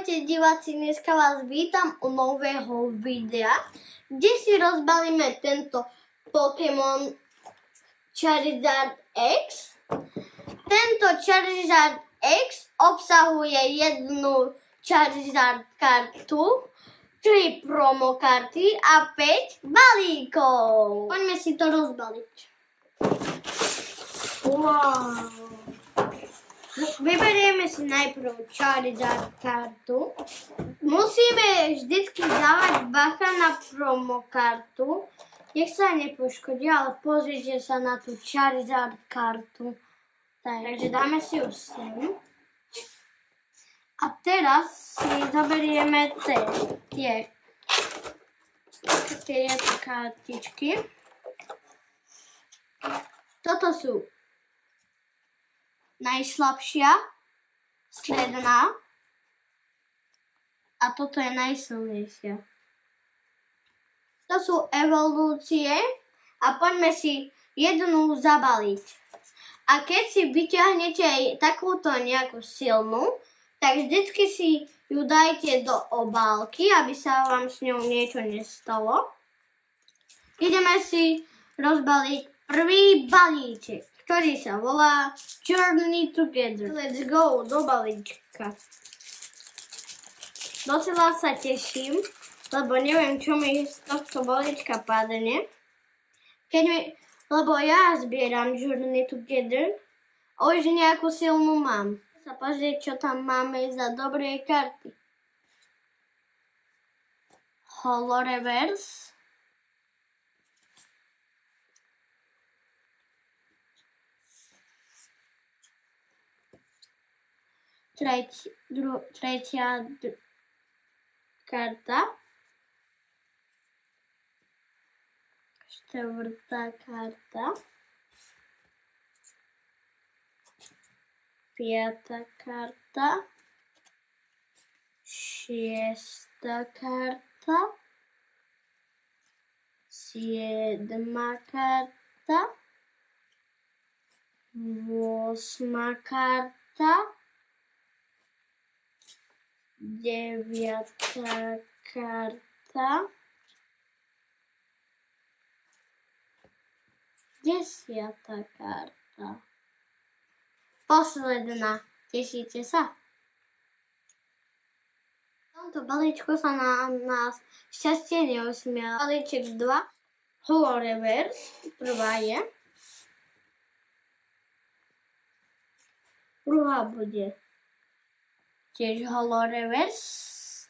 Ahojte diváci, dneska vás vítam u nového videa, kde si rozbalíme tento Pokémon Charizard X. Tento Charizard X obsahuje jednu Charizard kartu, 3 promo karty a 5 balíkov. Poďme si to rozbaliť. Wow. Vyberieme si najprv Charizard kartu. Musíme vždycky dávať bacha na promo kartu. Nech sa nepoškodí, ale pozrite sa na tú Charizard kartu. Takže dáme si ju sem. A teraz si zoberieme tie kartičky. Toto sú najslabšia, stredná a toto je najsilnejšia. To sú evolúcie a poďme si jednu zabaliť. A keď si vyťahnete aj takúto nejakú silnú, tak vždycky si ju dajte do obálky, aby sa vám s ňou niečo nestalo. Ideme si rozbaliť prvý balíček, ktorý sa volá Journey Together. Let's go do balíčka. Docela sa teším, lebo neviem, čo mi z tohto balíčka padne. Lebo ja zbieram Journey Together a už nejakú silnú mám. Sa pozrieť, čo tam máme za dobré karty. Holo Reverse. Tretia karta. Štvrtá karta. Piatá karta. Šiesta karta. Siedma karta. 8 karta. 9. karta. 10. karta. Posledná. Tešíte sa? V tomto balíčku sa na nás šťastie neusmiela. Balíček 2. Holo Reverse. Prvá je. Druhá bude tiež Holo Reverse.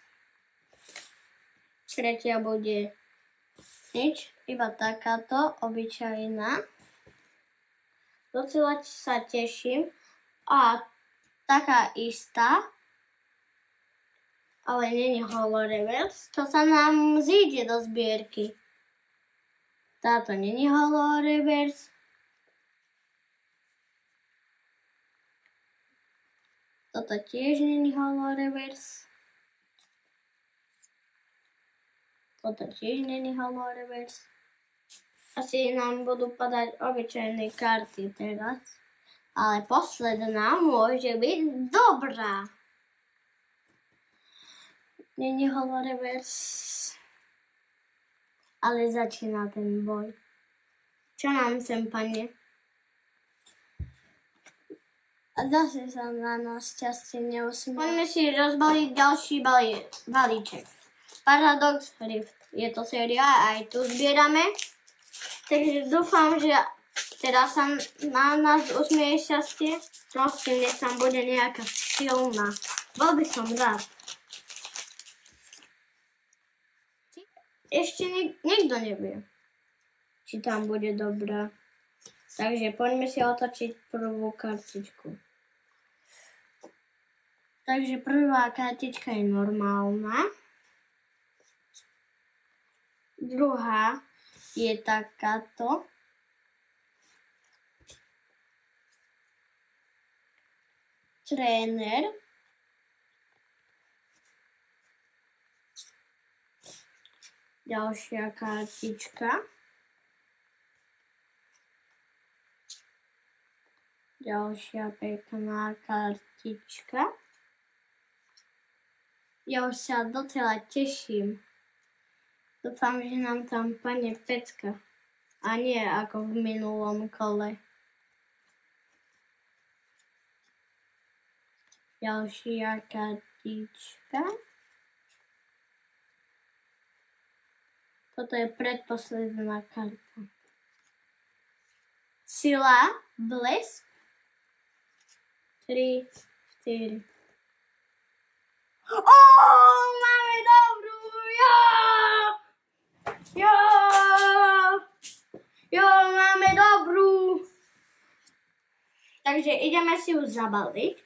Tretia bude nič, iba takáto obyčajná. Docela sa teším. A taká istá, ale nie je Holo Reverse. To sa nám zíde do zbierky. Táto nie je Holo Reverse. Toto tiež nie je Holo Reverse. Toto tiež nie je Holo Reverse. Asi nám budú padať obyčajné karty teraz. Ale posledná môže byť dobrá. Nie je Holo Reverse. Ale začína ten boj. Čo nám sem padne? A zase sa na nás šťastie neusmiela. Poďme si rozbaliť ďalší balíček. Paradox Rift. Je to séria, aj tu zbierame. Takže dúfam, že teraz sa na nás usmieje šťastie. Prosím, nech tam bude nejaká silná. Bol by som rád. Ešte nikto nevie, či tam bude dobrá. Takže poďme si otočiť prvú kartičku. Takže prvá kartička je normálna. Druhá je takáto. Tréner. Ďalšia kartička. Ďalšia pekná kartička. Ja už sa docela teším. Dúfam, že nám tam padne pecka. A nie ako v minulom kole. Ďalšia kartička. Toto je predposledná karta. Sila, blesk. 3, 4. Máme dobrú! Máme dobrú! Takže ideme si ju zabaliť.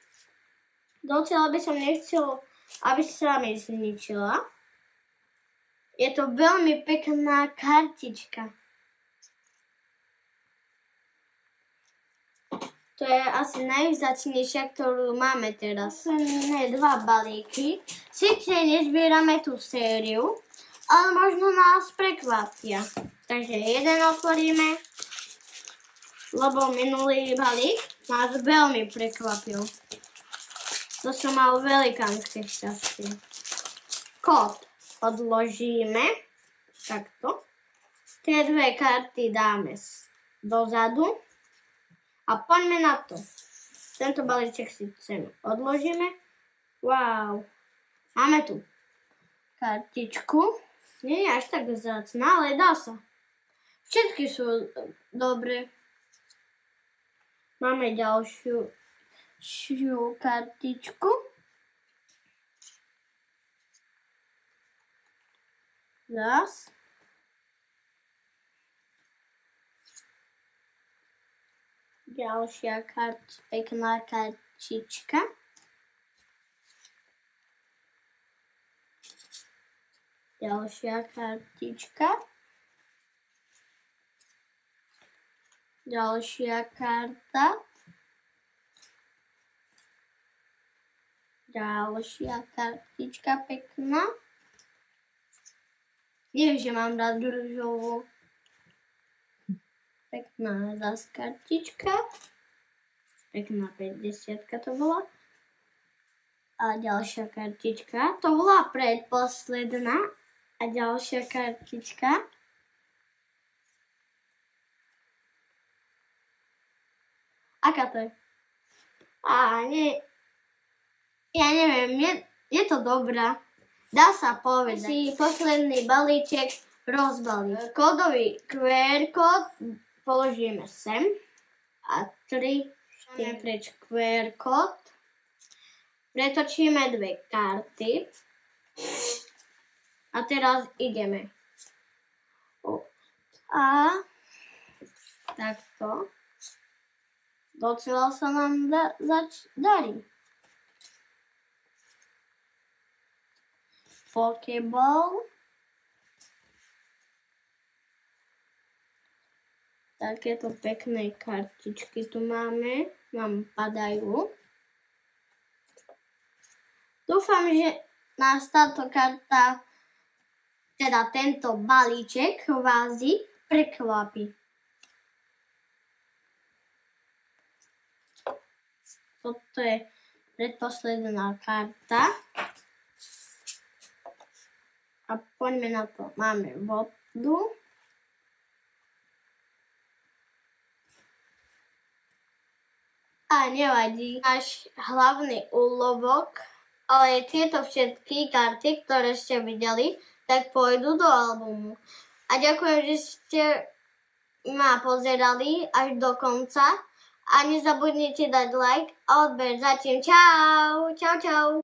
Docela by som nechcel, aby sa mi zničila. Je to veľmi pekná kartička. To je asi najvzácnejšia, ktorú máme teraz. Posledné 2 balíky. Sice nezbierame tú sériu, ale možno nás prekvapia. Takže jeden otvoríme, lebo minulý balík nás veľmi prekvapil. To som mal velikánske šťastie. Kód odložíme takto. Tie 2 karty dáme dozadu. A poďme na to. Tento balíček si odložíme. Wow. Máme tu kartičku. Nie je až tak vzácna, ale dá sa. Všetky sú dobré. Máme ďalšiu kartičku. Raz. Ďalšia pekná kartička. Ďalšia kartička. Ďalšia karta. Ďalšia kartička pekná. Nie, že mám rád ružovú. Pekná zás kartička. Pekná 50 to bola. A ďalšia kartička. To bola predposledná. A ďalšia kartička. Aká to je? Ja neviem, je to dobrá. Dá sa povedať. Si posledný balíček rozbaliť. Kódový QR kód položíme sem. A 3, 4 preč QR kód. Pretočíme 2 karty. A teraz ideme. A takto. Docela sa nám darí. Pokéball. Takéto pekné kartičky tu máme. Nám padajú. Dúfam, že nás táto karta, teda tento balíček kvázi prekvapí. Toto je predposledná karta. A poďme na to. Máme vodu. A nevadí, náš hlavný úlovok, ale tieto všetky karty, ktoré ste videli, tak pôjdu do albumu. A ďakujem, že ste ma pozerali až do konca. A nezabudnite dať like a odber. Zatím čau. Čau, čau.